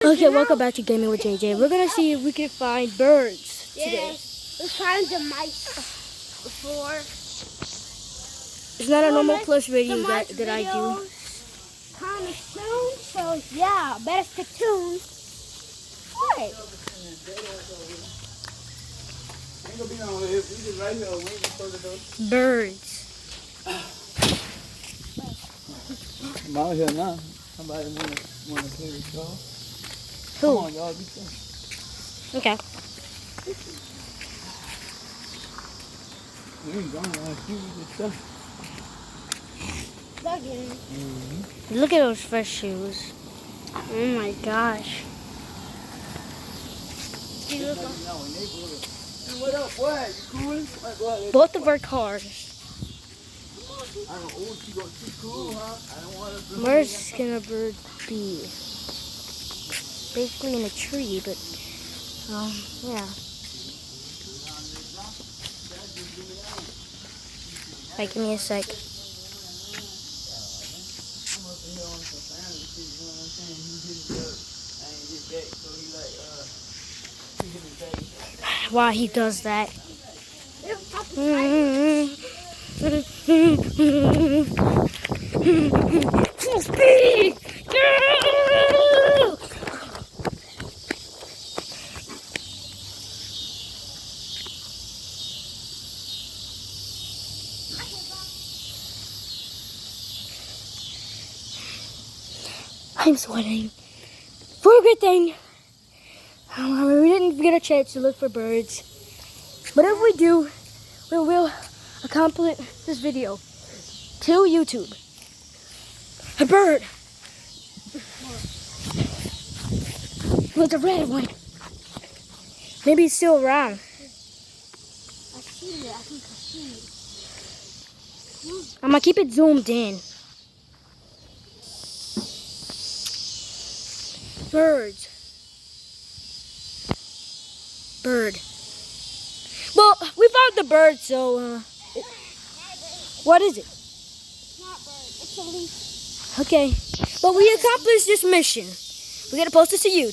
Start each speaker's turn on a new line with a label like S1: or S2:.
S1: Okay, welcome back to Gaming with JJ. We're gonna see if we can find birds today.
S2: We found the mice before.
S1: It's not a normal plush video that I do.
S2: Kind of soon, so yeah, better stay tuned. Right.
S1: Birds.
S3: I'm out here now. Somebody wanna play with y'all?
S1: Who?
S3: Come on, y'all, be cool.
S1: Okay.
S3: We ain't going to shoes and stuff.
S1: Look at those fresh shoes. Oh my gosh.
S3: What up, boy? You cool?
S1: Both of our cars. Where's gonna bird be? Basically in a tree, but yeah. Wait, give me a sec. Why he does that? Full speed! I'm sweating. For a good thing, we didn't get a chance to look for birds. But if we do, we will accomplish this video to YouTube. A bird. With a red one. Maybe it's still around.
S2: I see it. I think I see it.
S1: I'm gonna keep it zoomed in. Birds. Bird. Well, we found the bird, so what is it?
S2: It's not bird. It's a leaf.
S1: Okay. But we accomplished this mission. We gotta post this to YouTube.